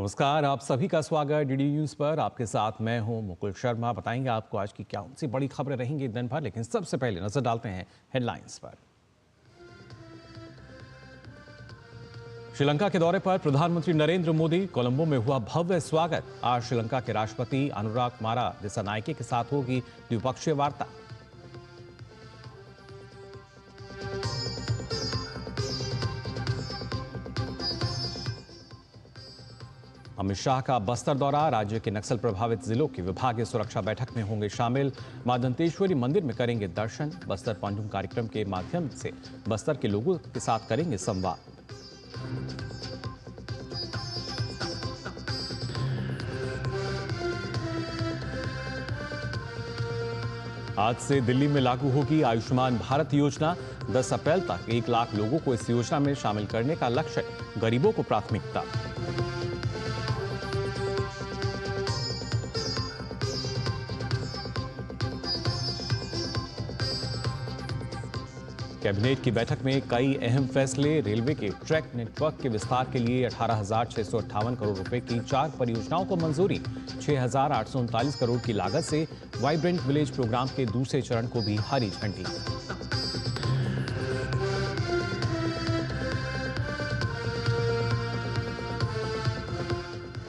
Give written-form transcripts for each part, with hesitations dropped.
नमस्कार, आप सभी का स्वागत डीडी न्यूज पर। आपके साथ मैं हूं मुकुल शर्मा। बताएंगे आपको आज की क्या सी बड़ी खबरें रहेंगी दिन भर, लेकिन सबसे पहले नजर डालते हैं हेडलाइंस पर। श्रीलंका के दौरे पर प्रधानमंत्री नरेंद्र मोदी, कोलंबो में हुआ भव्य स्वागत। आज श्रीलंका के राष्ट्रपति अनुराग कुमारा दिसानायके के साथ होगी द्विपक्षीय वार्ता। अमित शाह का बस्तर दौरा, राज्य के नक्सल प्रभावित जिलों की विभागीय सुरक्षा बैठक में होंगे शामिल। मां दंतेश्वरी मंदिर में करेंगे दर्शन। बस्तर पहुंचूं कार्यक्रम के माध्यम से बस्तर के लोगों के साथ करेंगे संवाद। आज से दिल्ली में लागू होगी आयुष्मान भारत योजना। 10 अप्रैल तक 1 लाख लोगों को इस योजना में शामिल करने का लक्ष्य, गरीबों को प्राथमिकता। कैबिनेट की बैठक में कई अहम फैसले। रेलवे के ट्रैक नेटवर्क के विस्तार के लिए 18,658 करोड़ रुपए की 4 परियोजनाओं को मंजूरी। 6,839 करोड़ की लागत से वाइब्रेंट विलेज प्रोग्राम के दूसरे चरण को भी हरी झंडी।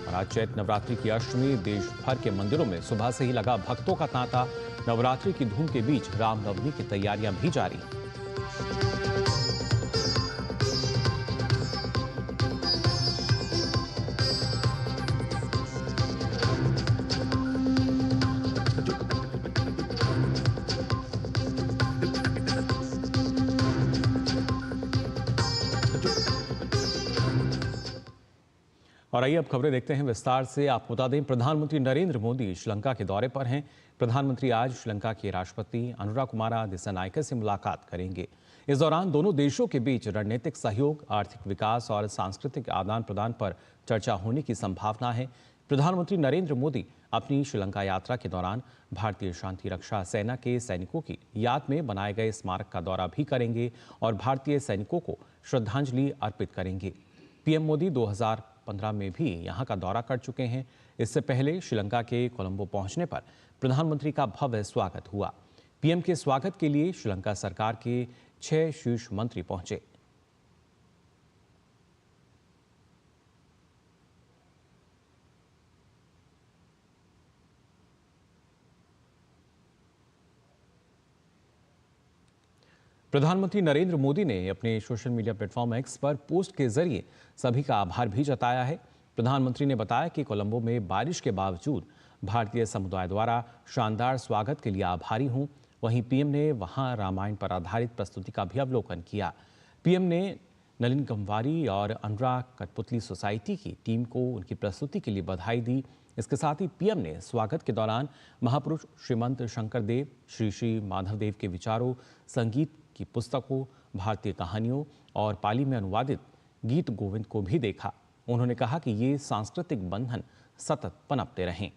और आज चैत्र नवरात्रि की अष्टमी, देश भर के मंदिरों में सुबह से ही लगा भक्तों का तांता। नवरात्रि की धूम के बीच रामनवमी की तैयारियां भी जारी। और आइए अब खबरें देखते हैं विस्तार से। आपको बता दें, प्रधानमंत्री नरेंद्र मोदी श्रीलंका के दौरे पर हैं। प्रधानमंत्री आज श्रीलंका के राष्ट्रपति अनुराग कुमारा दिसानायके से मुलाकात करेंगे। इस दौरान दोनों देशों के बीच रणनीतिक सहयोग, आर्थिक विकास और सांस्कृतिक आदान प्रदान पर चर्चा होने की संभावना है। प्रधानमंत्री नरेंद्र मोदी अपनी श्रीलंका यात्रा के दौरान भारतीय शांति रक्षा सेना के सैनिकों की याद में बनाए गए स्मारक का दौरा भी करेंगे और भारतीय सैनिकों को श्रद्धांजलि अर्पित करेंगे। पीएम मोदी 2015 में भी यहां का दौरा कर चुके हैं। इससे पहले श्रीलंका के कोलंबो पहुंचने पर प्रधानमंत्री का भव्य स्वागत हुआ। पीएम के स्वागत के लिए श्रीलंका सरकार के 6 शीर्ष मंत्री पहुंचे। प्रधानमंत्री नरेंद्र मोदी ने अपने सोशल मीडिया प्लेटफॉर्म एक्स पर पोस्ट के जरिए सभी का आभार भी जताया है। प्रधानमंत्री ने बताया कि कोलंबो में बारिश के बावजूद भारतीय समुदाय द्वारा शानदार स्वागत के लिए आभारी हूं। वहीं पीएम ने वहां रामायण पर आधारित प्रस्तुति का भी अवलोकन किया। पीएम ने नलिन गंवारी और अनुराग कठपुतली सोसाइटी की टीम को उनकी प्रस्तुति के लिए बधाई दी। इसके साथ ही पीएम ने स्वागत के दौरान महापुरुष श्रीमंत शंकरदेव, श्री श्री माधवदेव के विचारों, संगीत की पुस्तकों, भारतीय कहानियों और पाली में अनुवादित गीत गोविंद को भी देखा। उन्होंने कहा कि ये सांस्कृतिक बंधन सतत पनपते रहें।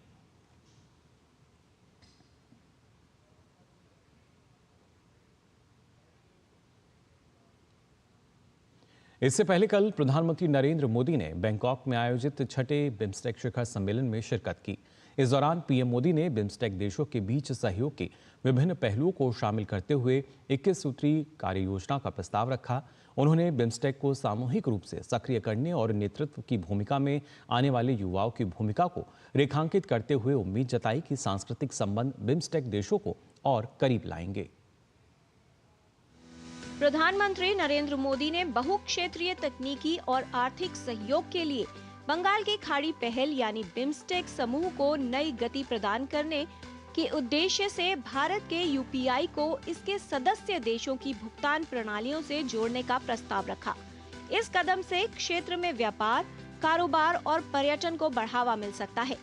इससे पहले कल प्रधानमंत्री नरेंद्र मोदी ने बैंकॉक में आयोजित 6ठे बिम्स्टेक शिखर सम्मेलन में शिरकत की। इस दौरान पीएम मोदी ने बिम्स्टेक देशों के बीच सहयोग के विभिन्न पहलुओं को शामिल करते हुए 21 सूत्री कार्य योजना का प्रस्ताव रखा। उन्होंने बिम्स्टेक को सामूहिक रूप से सक्रिय करने और नेतृत्व की भूमिका में आने वाले युवाओं की भूमिका को रेखांकित करते हुए उम्मीद जताई कि सांस्कृतिक संबंध बिम्स्टेक देशों को और करीब लाएंगे। प्रधानमंत्री नरेंद्र मोदी ने बहुक्षेत्रीय तकनीकी और आर्थिक सहयोग के लिए बंगाल की खाड़ी पहल यानी बिम्स्टेक समूह को नई गति प्रदान करने के उद्देश्य से भारत के यूपीआई को इसके सदस्य देशों की भुगतान प्रणालियों से जोड़ने का प्रस्ताव रखा। इस कदम से क्षेत्र में व्यापार, कारोबार और पर्यटन को बढ़ावा मिल सकता है।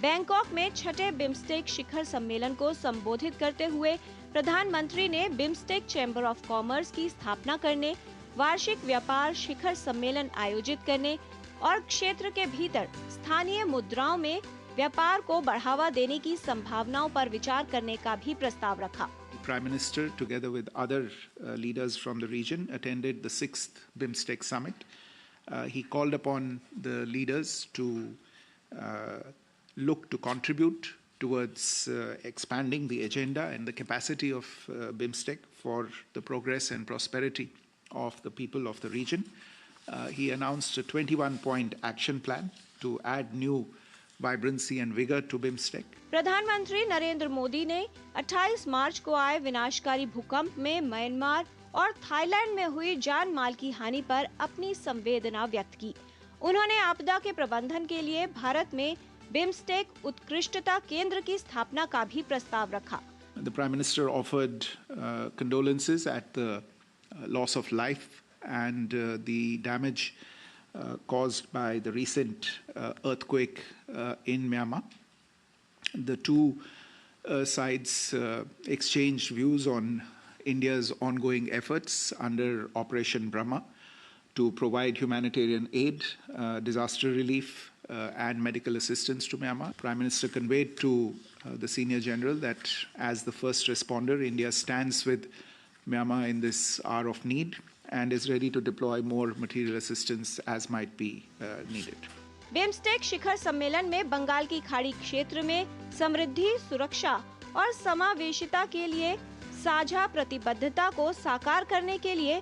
बैंकॉक में 6ठे बिम्स्टेक शिखर सम्मेलन को संबोधित करते हुए प्रधानमंत्री ने बिम्स्टेक चैम्बर ऑफ कॉमर्स की स्थापना करने, वार्षिक व्यापार शिखर सम्मेलन आयोजित करने और क्षेत्र के भीतर स्थानीय मुद्राओं में व्यापार को बढ़ावा देने की संभावनाओं पर विचार करने का भी प्रस्ताव रखा। Prime Minister, together with other leaders from the region, attended the 6th BIMSTEC summit. He called upon the leaders to look to contribute towards expanding the agenda and the capacity of BIMSTEC for the progress and prosperity of the people of the region. He announced a 21-point action plan to add new vibrancy and vigor to BIMSTEC. प्रधानमंत्री नरेंद्र मोदी ने 28 मार्च को आए विनाशकारी भूकंप में Myanmar और Thailand में हुई जान माल की हानि पर अपनी संवेदना व्यक्त की। उन्होंने आपदा के प्रबंधन के लिए भारत में बिम्स्टेक उत्कृष्टता केंद्र की स्थापना का भी प्रस्ताव रखा। The Prime Minister offered condolences at the loss of life and the damage caused by the recent earthquake in Myanmar. The two sides exchanged views on India's ongoing efforts under Operation Brahma to provide humanitarian aid, disaster relief, and medical assistance to Myanmar. Prime Minister conveyed to the Senior General that as the first responder, India stands with Myanmar in this hour of need and is ready to deploy more material assistance as might be needed. BIMSTEC शिखर सम्मेलन में बंगाल की खाड़ी क्षेत्र में समृद्धि, सुरक्षा और समावेशिता के लिए साझा प्रतिबद्धता को साकार करने के लिए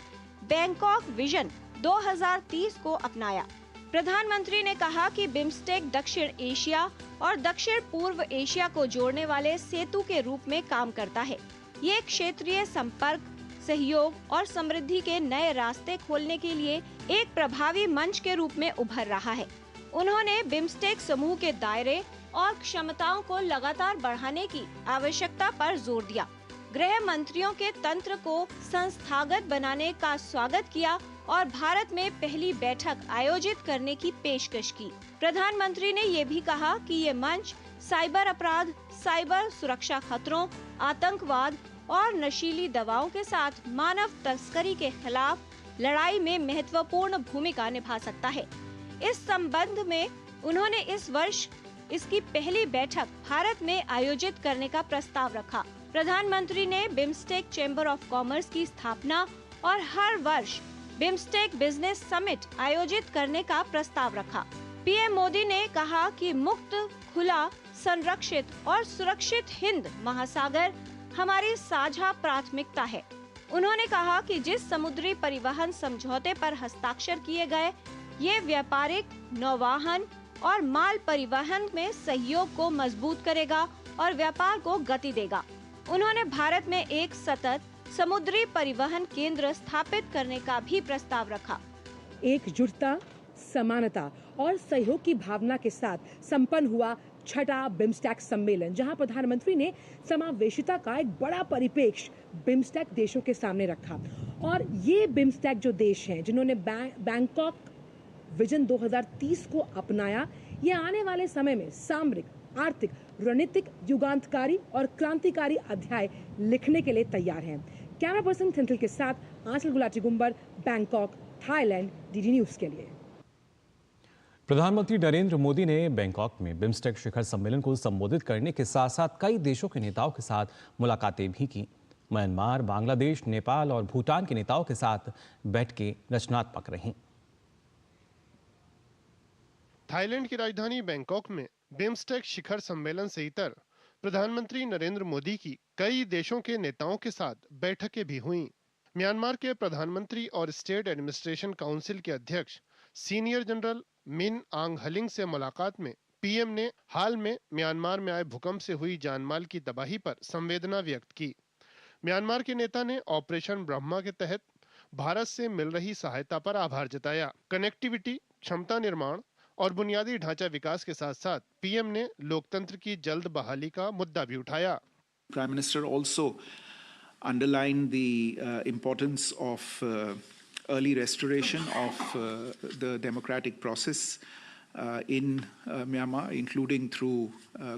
बैंकॉक विजन 2030 को अपनाया। प्रधानमंत्री ने कहा कि बिम्स्टेक दक्षिण एशिया और दक्षिण पूर्व एशिया को जोड़ने वाले सेतु के रूप में काम करता है। ये क्षेत्रीय संपर्क, सहयोग और समृद्धि के नए रास्ते खोलने के लिए एक प्रभावी मंच के रूप में उभर रहा है। उन्होंने बिम्स्टेक समूह के दायरे और क्षमताओं को लगातार बढ़ाने की आवश्यकता पर जोर दिया। गृह मंत्रियों के तंत्र को संस्थागत बनाने का स्वागत किया और भारत में पहली बैठक आयोजित करने की पेशकश की। प्रधानमंत्री ने ये भी कहा कि ये मंच साइबर अपराध, साइबर सुरक्षा खतरों, आतंकवाद और नशीली दवाओं के साथ मानव तस्करी के खिलाफ लड़ाई में महत्वपूर्ण भूमिका निभा सकता है। इस संबंध में उन्होंने इस वर्ष इसकी पहली बैठक भारत में आयोजित करने का प्रस्ताव रखा। प्रधानमंत्री ने बिम्स्टेक चैम्बर ऑफ कॉमर्स की स्थापना और हर वर्ष बिम्स्टेक बिजनेस समिट आयोजित करने का प्रस्ताव रखा। पीएम मोदी ने कहा कि मुक्त, खुला, संरक्षित और सुरक्षित हिंद महासागर हमारी साझा प्राथमिकता है। उन्होंने कहा कि जिस समुद्री परिवहन समझौते पर हस्ताक्षर किए गए, ये व्यापारिक, नौवाहन और माल परिवहन में सहयोग को मजबूत करेगा और व्यापार को गति देगा। उन्होंने भारत में एक सतत समुद्री परिवहन केंद्र स्थापित करने का भी प्रस्ताव रखा। एकजुटता, समानता और सहयोग की भावना के साथ संपन्न हुआ छठा बिम्स्टेक सम्मेलन, जहां प्रधानमंत्री ने समावेशिता का एक बड़ा परिप्रेक्ष्य बिम्स्टेक देशों के सामने रखा। और ये बिम्स्टेक जो देश हैं जिन्होंने बैंकॉक विजन 2030 को अपनाया, ये आने वाले समय में सामरिक, आर्थिक, रणनीतिक, युगांतकारी और क्रांतिकारी अध्याय लिखने के लिए तैयार हैं। कैमरा पर्सन सेंट्रल के साथ Anchal Gulati Gumber, Bangkok, Thailand, DD news के लिए। प्रधानमंत्री नरेंद्र मोदी ने बैंकॉक में बिम्स्टेक शिखर सम्मेलन को संबोधित करने के साथ साथ कई देशों के नेताओं के साथ मुलाकातें भी की। म्यांमार, बांग्लादेश, नेपाल और भूटान के नेताओं के साथ बैठकें रचनात्मक रहीं। थाईलैंड की राजधानी बैंकॉक में बिम्स्टेक शिखर सम्मेलन से इतर प्रधानमंत्री नरेंद्र मोदी की कई देशों के नेताओं के साथ बैठकें भी हुईं। म्यांमार के प्रधानमंत्री और स्टेट एडमिनिस्ट्रेशन काउंसिल के अध्यक्ष सीनियर जनरल मिन आंग हलिंग से मुलाकात में पीएम ने हाल में म्यांमार में आए भूकंप से हुई जानमाल की तबाही पर संवेदना व्यक्त की। म्यांमार के नेता ने ऑपरेशन ब्रह्मा के तहत भारत से मिल रही सहायता पर आभार जताया। कनेक्टिविटी, क्षमता निर्माण और बुनियादी ढांचा विकास के साथ साथ पीएम ने लोकतंत्र की जल्द बहाली का मुद्दा भी उठाया। Prime Minister also underlined the importance of early restoration of the democratic process in Myanmar, including through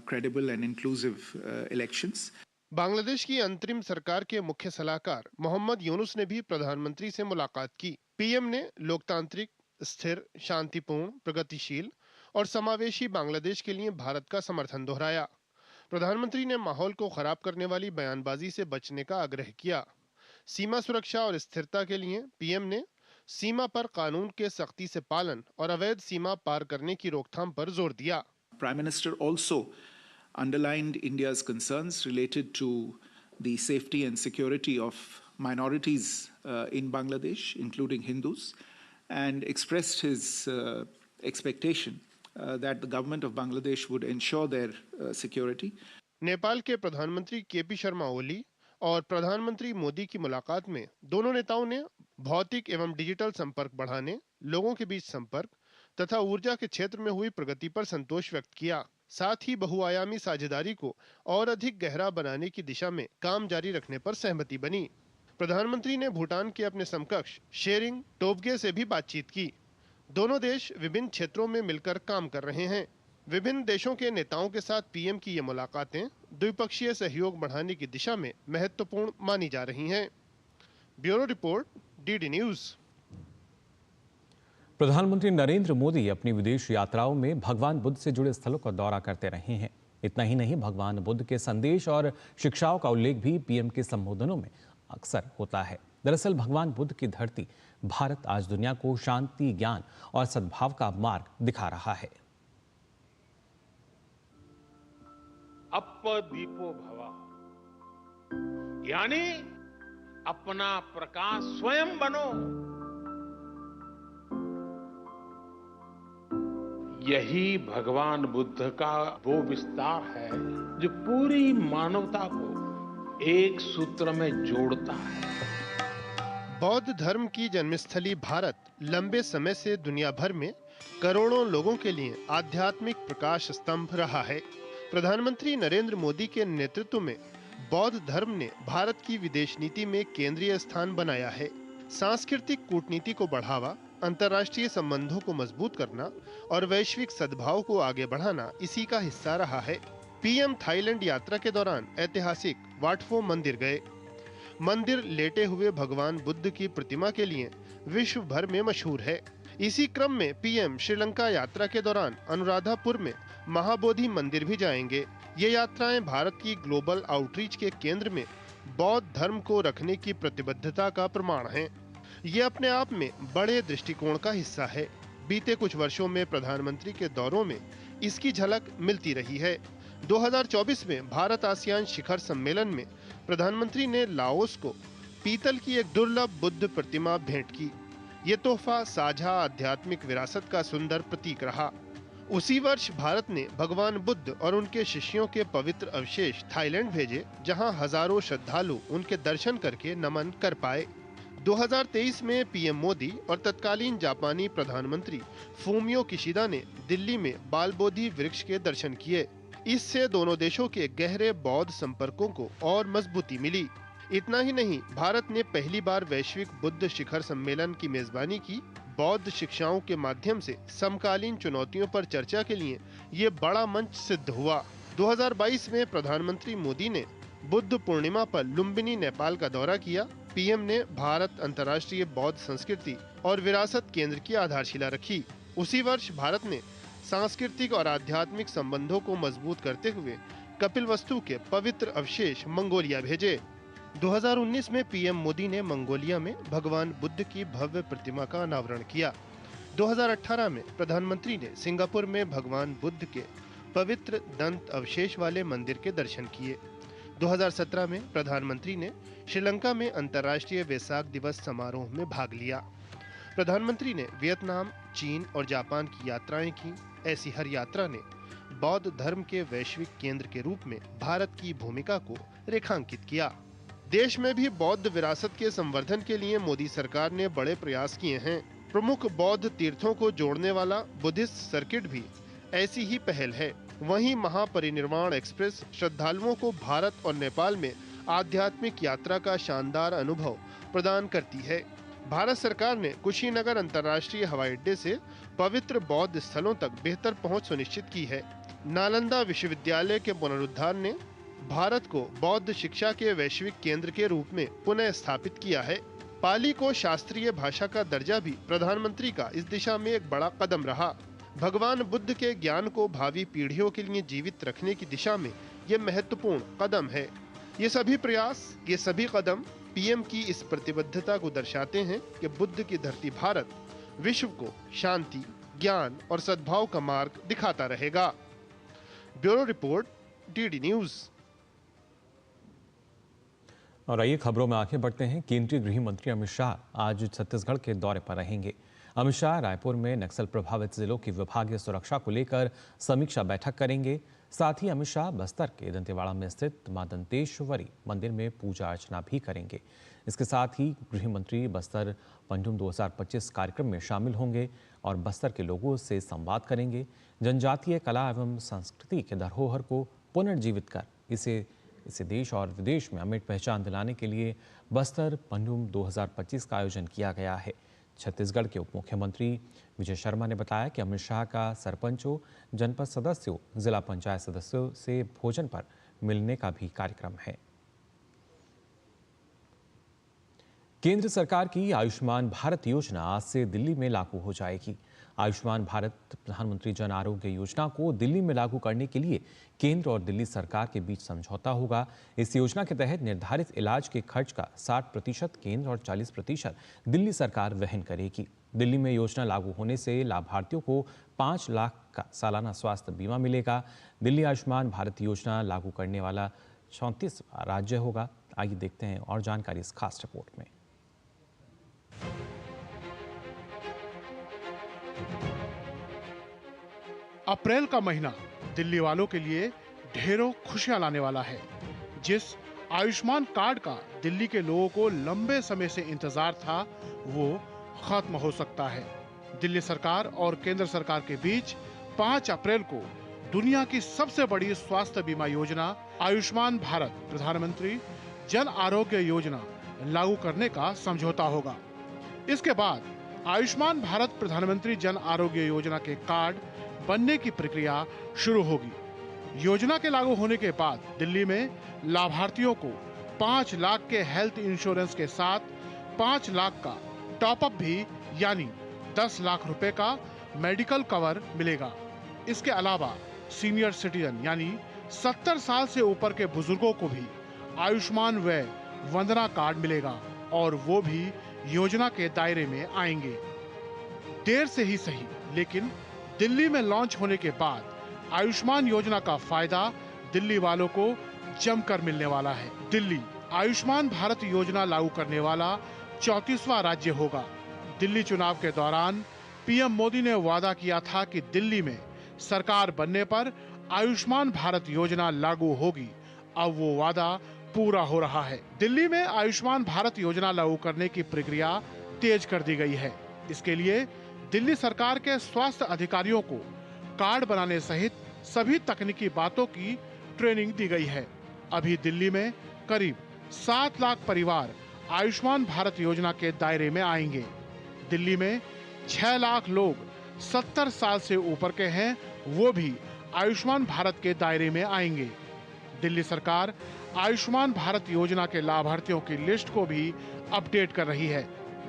credible and inclusive elections. Bangladesh की अंतरिम सरकार के मुख्य सलाहकार मोहम्मद यूनुस ने भी प्रधानमंत्री से मुलाकात की। पीएम ने लोकतांत्रिक, स्थिर, शांतिपूर्ण, प्रगतिशील और समावेशी बांग्लादेश के लिए भारत का समर्थन दोहराया। प्रधानमंत्री ने माहौल को खराब करने वाली बयानबाजी से बचने का आग्रह किया। सीमा सुरक्षा और स्थिरता के लिए पीएम ने सीमा पर कानून के सख्ती से पालन और अवैध सीमा पार करने की रोकथाम पर जोर दिया। Prime Minister also underlined India's concerns related to the safety and security of minorities in Bangladesh, including Hindus, and expressed his expectation that the government of Bangladesh would ensure their security. Nepal के प्रधानमंत्री KP Sharma Oli और प्रधानमंत्री मोदी की मुलाकात में दोनों नेताओं ने भौतिक एवं डिजिटल संपर्क बढ़ाने, लोगों के बीच संपर्क तथा ऊर्जा के क्षेत्र में हुई प्रगति पर संतोष व्यक्त किया। साथ ही बहुआयामी साझेदारी को और अधिक गहरा बनाने की दिशा में काम जारी रखने पर सहमति बनी। प्रधानमंत्री ने भूटान के अपने समकक्ष शेरिंग टोब्गे से भी बातचीत की। दोनों देश विभिन्न क्षेत्रों में मिलकर काम कर रहे हैं। विभिन्न देशों के नेताओं के साथ पीएम की ये मुलाकातें द्विपक्षीय सहयोग बढ़ाने की दिशा में महत्वपूर्ण मानी जा रही हैं। Bureau report, DD news. प्रधानमंत्री नरेंद्र मोदी अपनी विदेश यात्राओं में भगवान बुद्ध से जुड़े स्थलों का दौरा करते रहे हैं। इतना ही नहीं, भगवान बुद्ध के संदेश और शिक्षाओं का उल्लेख भी पीएम के संबोधनों में अक्सर होता है। दरअसल भगवान बुद्ध की धरती भारत आज दुनिया को शांति, ज्ञान और सद्भाव का मार्ग दिखा रहा है। अपदीपो भव, यानी अपना प्रकाश स्वयं बनो। यही भगवान बुद्ध का वो विस्तार है जो पूरी मानवता को एक सूत्र में जोड़ता है। बौद्ध धर्म की जन्मस्थली भारत लंबे समय से दुनिया भर में करोड़ों लोगों के लिए आध्यात्मिक प्रकाश स्तंभ रहा है। प्रधानमंत्री नरेंद्र मोदी के नेतृत्व में बौद्ध धर्म ने भारत की विदेश नीति में केंद्रीय स्थान बनाया है। सांस्कृतिक कूटनीति को बढ़ावा, अंतर्राष्ट्रीय संबंधों को मजबूत करना और वैश्विक सद्भाव को आगे बढ़ाना इसी का हिस्सा रहा है। पीएम थाईलैंड यात्रा के दौरान ऐतिहासिक वाट फो मंदिर गए। मंदिर लेटे हुए भगवान बुद्ध की प्रतिमा के लिए विश्व भर में मशहूर है। इसी क्रम में पीएम श्रीलंका यात्रा के दौरान अनुराधापुर में महाबोधि मंदिर भी जाएंगे। ये यात्राएं भारत की ग्लोबल आउटरीच के केंद्र में बौद्ध धर्म को रखने की प्रतिबद्धता का प्रमाण है। ये अपने आप में बड़े दृष्टिकोण का हिस्सा है। बीते कुछ वर्षों में प्रधानमंत्री के दौरों में इसकी झलक मिलती रही है। 2024 में भारत आसियान शिखर सम्मेलन में प्रधानमंत्री ने लाओस को पीतल की एक दुर्लभ बुद्ध प्रतिमा भेंट की। ये तोहफा साझा आध्यात्मिक विरासत का सुंदर प्रतीक रहा। उसी वर्ष भारत ने भगवान बुद्ध और उनके शिष्यों के पवित्र अवशेष थाईलैंड भेजे, जहां हजारों श्रद्धालु उनके दर्शन करके नमन कर पाए। 2023 में पीएम मोदी और तत्कालीन जापानी प्रधानमंत्री फूमियो किशिदा ने दिल्ली में बाल बोधि वृक्ष के दर्शन किए। इससे दोनों देशों के गहरे बौद्ध संपर्कों को और मजबूती मिली। इतना ही नहीं, भारत ने पहली बार वैश्विक बुद्ध शिखर सम्मेलन की मेजबानी की। बौद्ध शिक्षाओं के माध्यम से समकालीन चुनौतियों पर चर्चा के लिए ये बड़ा मंच सिद्ध हुआ। 2022 में प्रधानमंत्री मोदी ने बुद्ध पूर्णिमा पर लुम्बिनी, नेपाल का दौरा किया। पीएम ने भारत अंतर्राष्ट्रीय बौद्ध संस्कृति और विरासत केंद्र की आधारशिला रखी। उसी वर्ष भारत ने सांस्कृतिक और आध्यात्मिक संबंधों को मजबूत करते हुए कपिलवस्तु के पवित्र अवशेष मंगोलिया भेजे। 2019 में पीएम मोदी ने मंगोलिया में भगवान बुद्ध की भव्य प्रतिमा का अनावरण किया। 2018 में प्रधानमंत्री ने सिंगापुर में भगवान बुद्ध के पवित्र दंत अवशेष वाले मंदिर के दर्शन किए। 2017 में प्रधानमंत्री ने श्रीलंका में अंतर्राष्ट्रीय वेसाक दिवस समारोह में भाग लिया। प्रधानमंत्री ने वियतनाम, चीन और जापान की यात्राएं की। ऐसी हर यात्रा ने बौद्ध धर्म के वैश्विक केंद्र के रूप में भारत की भूमिका को रेखांकित किया। देश में भी बौद्ध विरासत के संवर्धन के लिए मोदी सरकार ने बड़े प्रयास किए हैं। प्रमुख बौद्ध तीर्थों को जोड़ने वाला बुद्धिस्ट सर्किट भी ऐसी ही पहल है। वहीं महापरिनिर्वाण एक्सप्रेस श्रद्धालुओं को भारत और नेपाल में आध्यात्मिक यात्रा का शानदार अनुभव प्रदान करती है। भारत सरकार ने कुशीनगर अंतर्राष्ट्रीय हवाई अड्डे से पवित्र बौद्ध स्थलों तक बेहतर पहुंच सुनिश्चित की है। नालंदा विश्वविद्यालय के पुनरुद्धार ने भारत को बौद्ध शिक्षा के वैश्विक केंद्र के रूप में पुनः स्थापित किया है। पाली को शास्त्रीय भाषा का दर्जा भी प्रधानमंत्री का इस दिशा में एक बड़ा कदम रहा। भगवान बुद्ध के ज्ञान को भावी पीढ़ियों के लिए जीवित रखने की दिशा में ये महत्वपूर्ण कदम है। ये सभी प्रयास, ये सभी कदम पीएम की इस प्रतिबद्धता को दर्शाते हैं कि बुद्ध की धरती भारत विश्व को शांति, ज्ञान और सद्भाव का मार्ग दिखाता रहेगा। Bureau report, DD news. और आइए खबरों में आगे बढ़ते हैं। केंद्रीय गृह मंत्री अमित शाह आज छत्तीसगढ़ के दौरे पर रहेंगे। अमित शाह रायपुर में नक्सल प्रभावित जिलों की विभागीय सुरक्षा को लेकर समीक्षा बैठक करेंगे। साथ ही अमित शाह बस्तर के दंतेवाड़ा में स्थित मां दंतेश्वरी मंदिर में पूजा अर्चना भी करेंगे। इसके साथ ही गृह मंत्री बस्तर पंजुम 2025 कार्यक्रम में शामिल होंगे और बस्तर के लोगों से संवाद करेंगे। जनजातीय कला एवं संस्कृति के धरोहर को पुनर्जीवित कर इसे देश और विदेश में अमिट पहचान दिलाने के लिए बस्तर पंजुम 2025 का आयोजन किया गया है। छत्तीसगढ़ के उप मुख्यमंत्री विजय शर्मा ने बताया कि अमित शाह का सरपंचों, जनपद सदस्यों, जिला पंचायत सदस्यों से भोजन पर मिलने का भी कार्यक्रम है। केंद्र सरकार की आयुष्मान भारत योजना आज से दिल्ली में लागू हो जाएगी। आयुष्मान भारत प्रधानमंत्री जन आरोग्य योजना को दिल्ली में लागू करने के लिए केंद्र और दिल्ली सरकार के बीच समझौता होगा। इस योजना के तहत निर्धारित इलाज के खर्च का 60% केंद्र और 40% दिल्ली सरकार वहन करेगी। दिल्ली में योजना लागू होने से लाभार्थियों को 5 लाख का सालाना स्वास्थ्य बीमा मिलेगा। दिल्ली आयुष्मान भारत योजना लागू करने वाला 34वां राज्य होगा। आइए देखते हैं और जानकारी इस खास रिपोर्ट में। अप्रैल का महीना दिल्ली वालों के लिए ढेरों खुशियां लाने वाला है। जिस आयुष्मान कार्ड का दिल्ली के लोगों को लंबे समय से इंतजार था, वो खत्म हो सकता है। दिल्ली सरकार और केंद्र सरकार के बीच 5 अप्रैल को दुनिया की सबसे बड़ी स्वास्थ्य बीमा योजना आयुष्मान भारत प्रधानमंत्री जन आरोग्य योजना लागू करने का समझौता होगा। इसके बाद आयुष्मान भारत प्रधानमंत्री जन आरोग्य योजना के कार्ड बनने की प्रक्रिया शुरू होगी। योजना के लागू होने के बाद दिल्ली में लाभार्थियों को 5 लाख के हेल्थ इंश्योरेंस के साथ 5 लाख का टॉप अप भी यानी 10 लाख रुपए का मेडिकल कवर मिलेगा। इसके अलावा सीनियर सिटीजन यानी 70 साल से ऊपर के बुजुर्गों को भी आयुष्मान वय वंदना कार्ड मिलेगा और वो भी योजना के दायरे में आएंगे। देर से ही सही, लेकिन दिल्ली में लॉन्च होने के बाद आयुष्मान योजना का फायदा दिल्ली वालों को जमकर मिलने वाला है। दिल्ली आयुष्मान भारत योजना लागू करने वाला 34वां राज्य होगा। दिल्ली चुनाव के दौरान पीएम मोदी ने वादा किया था कि दिल्ली में सरकार बनने पर आयुष्मान भारत योजना लागू होगी। अब वो वादा पूरा हो रहा है। दिल्ली में आयुष्मान भारत योजना लागू करने की प्रक्रिया तेज कर दी गई है। इसके लिए दिल्ली सरकार के स्वास्थ्य अधिकारियों को कार्ड बनाने सहित सभी तकनीकी बातों की ट्रेनिंग दी गई है। अभी दिल्ली में करीब 7 लाख परिवार आयुष्मान भारत योजना के दायरे में आएंगे। दिल्ली में 6 लाख लोग 70 साल से ऊपर के हैं, वो भी आयुष्मान भारत के दायरे में आएंगे। दिल्ली सरकार आयुष्मान भारत योजना के लाभार्थियों की लिस्ट को भी अपडेट कर रही है।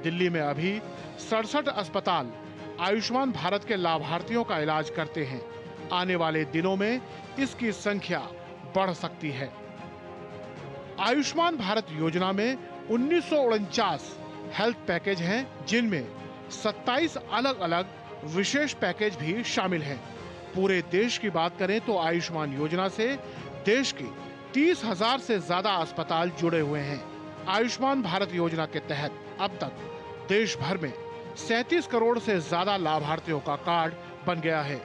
दिल्ली में अभी 67 अस्पताल आयुष्मान भारत के लाभार्थियों का इलाज करते हैं। आने वाले दिनों में इसकी संख्या बढ़ सकती है। आयुष्मान भारत योजना में 1949 हेल्थ पैकेज हैं, जिनमें 27 अलग अलग विशेष पैकेज भी शामिल हैं। पूरे देश की बात करें तो आयुष्मान योजना से देश के 30,000 से ज्यादा अस्पताल जुड़े हुए हैं। आयुष्मान भारत योजना के तहत अब तक देश भर में 37 करोड़ से ज्यादा लाभार्थियों का कार्ड बन गया है।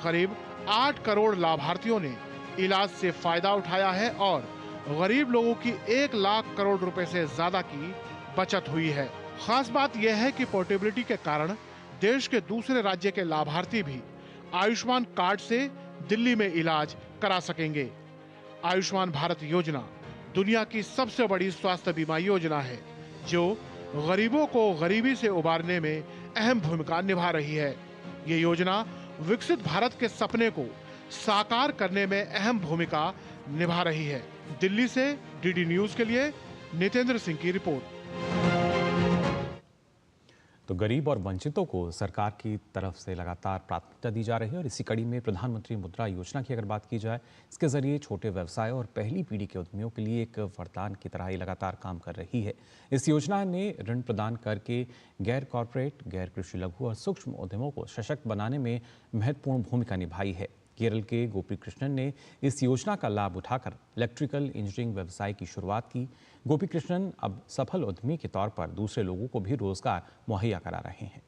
करीब 8 करोड़ लाभार्थियों ने इलाज से फायदा उठाया है और गरीब लोगों की 1 लाख करोड़ रुपए से ज्यादा की बचत हुई है। खास बात यह है कि पोर्टेबिलिटी के कारण देश के दूसरे राज्य के लाभार्थी भी आयुष्मान कार्ड से दिल्ली में इलाज करा सकेंगे। आयुष्मान भारत योजना दुनिया की सबसे बड़ी स्वास्थ्य बीमा योजना है, जो गरीबों को गरीबी से उबारने में अहम भूमिका निभा रही है। ये योजना विकसित भारत के सपने को साकार करने में अहम भूमिका निभा रही है। दिल्ली से डीडी न्यूज के लिए नितेंद्र सिंह की रिपोर्ट। तो गरीब और वंचितों को सरकार की तरफ से लगातार प्राथमिकता दी जा रही है और इसी कड़ी में प्रधानमंत्री मुद्रा योजना की अगर बात की जाए, इसके जरिए छोटे व्यवसाय और पहली पीढ़ी के उद्यमियों के लिए एक वरदान की तरह ही लगातार काम कर रही है। इस योजना ने ऋण प्रदान करके गैर कॉरपोरेट, गैर कृषि लघु और सूक्ष्म उद्यमों को सशक्त बनाने में महत्वपूर्ण भूमिका निभाई है। केरल के गोपी कृष्णन ने इस योजना का लाभ उठाकर इलेक्ट्रिकल इंजीनियरिंग व्यवसाय की शुरुआत की। गोपी कृष्णन अब सफल उद्यमी के तौर पर दूसरे लोगों को भी रोजगार मुहैया करा रहे हैं।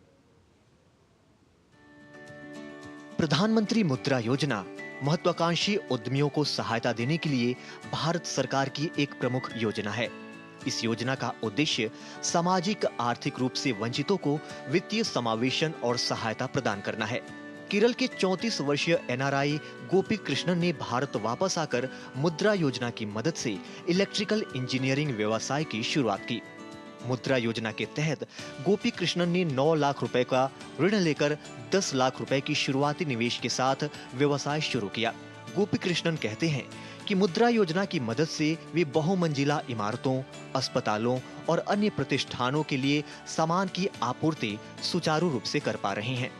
प्रधानमंत्री मुद्रा योजना महत्वाकांक्षी उद्यमियों को सहायता देने के लिए भारत सरकार की एक प्रमुख योजना है। इस योजना का उद्देश्य सामाजिक आर्थिक रूप से वंचितों को वित्तीय समावेशन और सहायता प्रदान करना है। केरल के 34 वर्षीय एनआरआई गोपी कृष्णन ने भारत वापस आकर मुद्रा योजना की मदद से इलेक्ट्रिकल इंजीनियरिंग व्यवसाय की शुरुआत की। मुद्रा योजना के तहत गोपी कृष्णन ने 9 लाख रुपए का ऋण लेकर 10 लाख रुपए की शुरुआती निवेश के साथ व्यवसाय शुरू किया। गोपी कृष्णन कहते हैं कि मुद्रा योजना की मदद से वे बहुमंजिला इमारतों, अस्पतालों और अन्य प्रतिष्ठानों के लिए सामान की आपूर्ति सुचारू रूप से कर पा रहे हैं।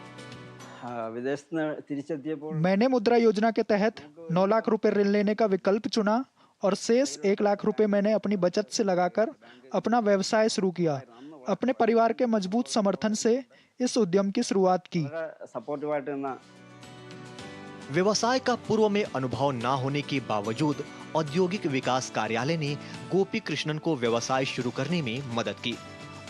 मैंने मुद्रा योजना के तहत 9 लाख रुपए ऋण लेने का विकल्प चुना और शेष 1 लाख रुपए मैंने अपनी बचत से लगाकर अपना व्यवसाय शुरू किया। अपने परिवार के मजबूत समर्थन से इस उद्यम की शुरुआत की। व्यवसाय का पूर्व में अनुभव न होने के बावजूद औद्योगिक विकास कार्यालय ने गोपी कृष्णन को व्यवसाय शुरू करने में मदद की।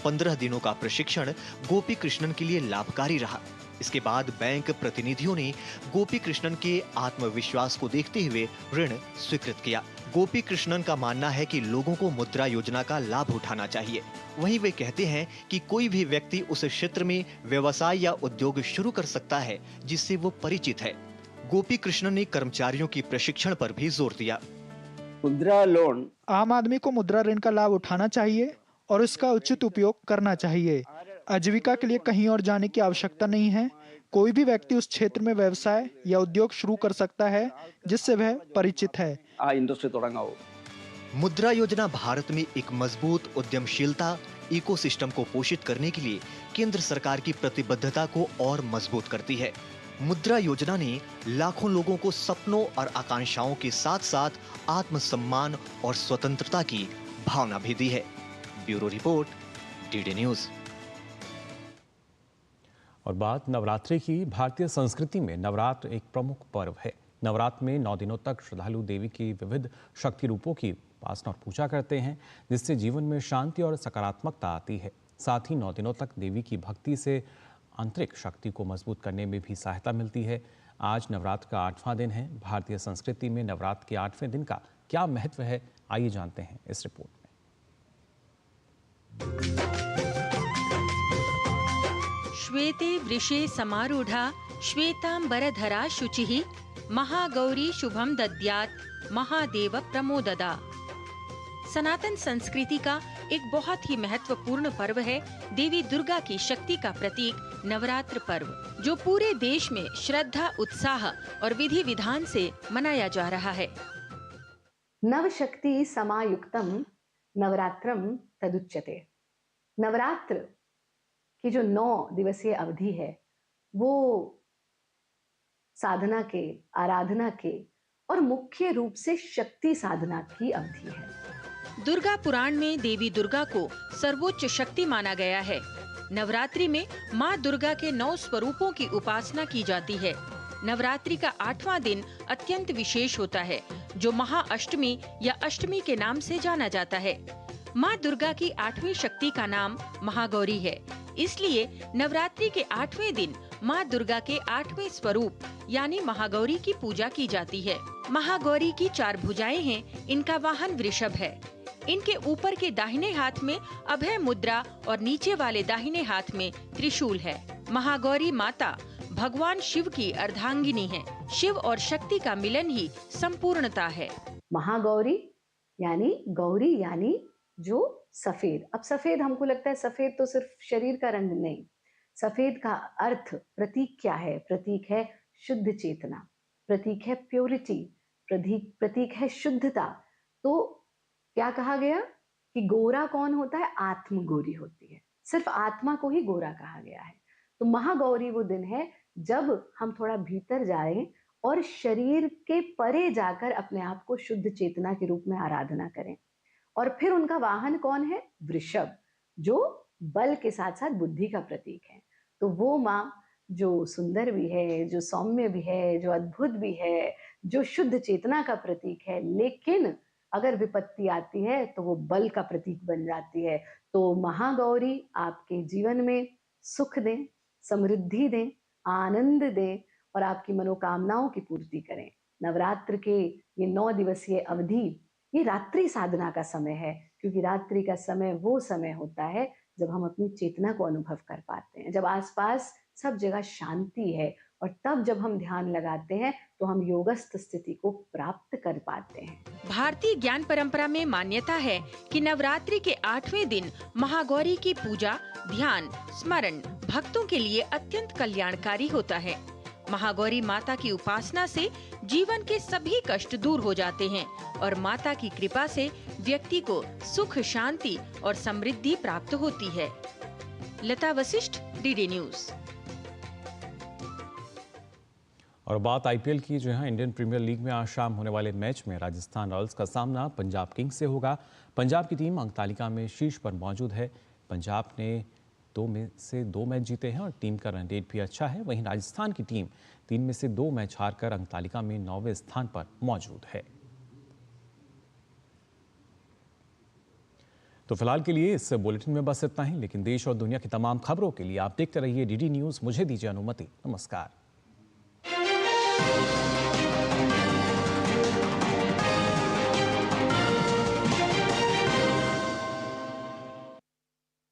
15 दिनों का प्रशिक्षण गोपी कृष्णन के लिए लाभकारी रहा। इसके बाद बैंक प्रतिनिधियों ने गोपी कृष्णन के आत्मविश्वास को देखते हुए ऋण स्वीकृत किया। गोपी कृष्णन का मानना है कि लोगों को मुद्रा योजना का लाभ उठाना चाहिए। वहीं वे कहते हैं कि कोई भी व्यक्ति उस क्षेत्र में व्यवसाय या उद्योग शुरू कर सकता है जिससे वो परिचित है। गोपी कृष्णन ने कर्मचारियों की प्रशिक्षण पर भी जोर दिया। मुद्रा लोन आम आदमी को मुद्रा ऋण का लाभ उठाना चाहिए और इसका उचित उपयोग करना चाहिए। आजीविका के लिए कहीं और जाने की आवश्यकता नहीं है। कोई भी व्यक्ति उस क्षेत्र में व्यवसाय या उद्योग शुरू कर सकता है जिससे वह परिचित है। मुद्रा योजना भारत में एक मजबूत उद्यमशीलता इकोसिस्टम को पोषित करने के लिए केंद्र सरकार की प्रतिबद्धता को और मजबूत करती है। मुद्रा योजना ने लाखों लोगों को सपनों और आकांक्षाओं के साथ साथ आत्मसम्मान और स्वतंत्रता की भावना भी दी है। Bureau report, DD news. और बात नवरात्रि की। भारतीय संस्कृति में नवरात्र एक प्रमुख पर्व है। नवरात्र में 9 दिनों तक श्रद्धालु देवी की विविध शक्ति रूपों की उपासना और पूजा करते हैं, जिससे जीवन में शांति और सकारात्मकता आती है। साथ ही 9 दिनों तक देवी की भक्ति से आंतरिक शक्ति को मजबूत करने में भी सहायता मिलती है। आज नवरात्र का 8वां दिन है। भारतीय संस्कृति में नवरात्र के 8वें दिन का क्या महत्व है, आइए जानते हैं इस रिपोर्ट में। श्वेते वृषे समारूढ़ा श्वेतांबरधरा शुचिः महागौरी शुभम दद्यात् महादेव प्रमोददा। सनातन संस्कृति का एक बहुत ही महत्वपूर्ण पर्व है देवी दुर्गा की शक्ति का प्रतीक नवरात्र पर्व, जो पूरे देश में श्रद्धा, उत्साह और विधि विधान से मनाया जा रहा है। नवशक्ति समायुक्तम नवरात्रम तदुच्यते। नवरात्र की जो 9 दिवसीय अवधि है वो साधना के, आराधना के और मुख्य रूप से शक्ति साधना की अवधि है। दुर्गा पुराण में देवी दुर्गा को सर्वोच्च शक्ति माना गया है। नवरात्रि में माँ दुर्गा के 9 स्वरूपों की उपासना की जाती है। नवरात्रि का 8वां दिन अत्यंत विशेष होता है, जो महाअष्टमी या अष्टमी के नाम से जाना जाता है। माँ दुर्गा की 8वीं शक्ति का नाम महागौरी है। इसलिए नवरात्रि के 8वें दिन माँ दुर्गा के 8वें स्वरूप यानी महागौरी की पूजा की जाती है। महागौरी की 4 भुजाएं हैं। इनका वाहन वृषभ है। इनके ऊपर के दाहिने हाथ में अभय मुद्रा और नीचे वाले दाहिने हाथ में त्रिशूल है। महागौरी माता भगवान शिव की अर्धांगिनी है। शिव और शक्ति का मिलन ही संपूर्णता है। महागौरी गौरी यानी जो सफेद। अब सफेद हमको लगता है सफेद तो सिर्फ शरीर का रंग नहीं, सफेद का अर्थ, प्रतीक क्या है? प्रतीक है शुद्ध चेतना, प्रतीक है प्योरिटी, प्रतीक है शुद्धता। तो क्या कहा गया कि गोरा कौन होता है? आत्म गौरी होती है। सिर्फ आत्मा को ही गोरा कहा गया है। तो महागौरी वो दिन है जब हम थोड़ा भीतर जाएं और शरीर के परे जाकर अपने आप को शुद्ध चेतना के रूप में आराधना करें। और फिर उनका वाहन कौन है? वृषभ, जो बल के साथ साथ बुद्धि का प्रतीक है। तो वो माँ जो सुंदर भी है, जो सौम्य भी है, जो अद्भुत भी है, जो शुद्ध चेतना का प्रतीक है, लेकिन अगर विपत्ति आती है तो वो बल का प्रतीक बन जाती है। तो महागौरी आपके जीवन में सुख दें, समृद्धि दें, आनंद दें और आपकी मनोकामनाओं की पूर्ति करें। नवरात्र के ये 9 दिवसीय अवधि ये रात्रि साधना का समय है, क्योंकि रात्रि का समय वो समय होता है जब हम अपनी चेतना को अनुभव कर पाते हैं, जब आसपास सब जगह शांति है और तब जब हम ध्यान लगाते हैं तो हम योगस्थ स्थिति को प्राप्त कर पाते हैं। भारतीय ज्ञान परंपरा में मान्यता है कि नवरात्रि के 8वें दिन महागौरी की पूजा, ध्यान, स्मरण भक्तों के लिए अत्यंत कल्याणकारी होता है। महागौरी माता की उपासना से जीवन के सभी कष्ट दूर हो जाते हैं और माता की कृपा से व्यक्ति को सुख, शांति और समृद्धि प्राप्त होती है। लता वशिष्ठ, डीडी न्यूज। और बात आईपीएल की, जो है इंडियन प्रीमियर लीग में आज शाम होने वाले मैच में राजस्थान रॉयल्स का सामना पंजाब किंग्स से होगा। पंजाब की टीम अंक तालिका में शीर्ष पर मौजूद है। पंजाब ने 2 में से 2 मैच जीते हैं और टीम का रन रेट भी अच्छा है। वहीं राजस्थान की टीम 3 में से 2 मैच हारकर अंक तालिका में 9वें स्थान पर मौजूद है। तो फिलहाल के लिए इस बुलेटिन में बस इतना ही, लेकिन देश और दुनिया की तमाम खबरों के लिए आप देखते रहिए डीडी न्यूज। मुझे दीजिए अनुमति। नमस्कार।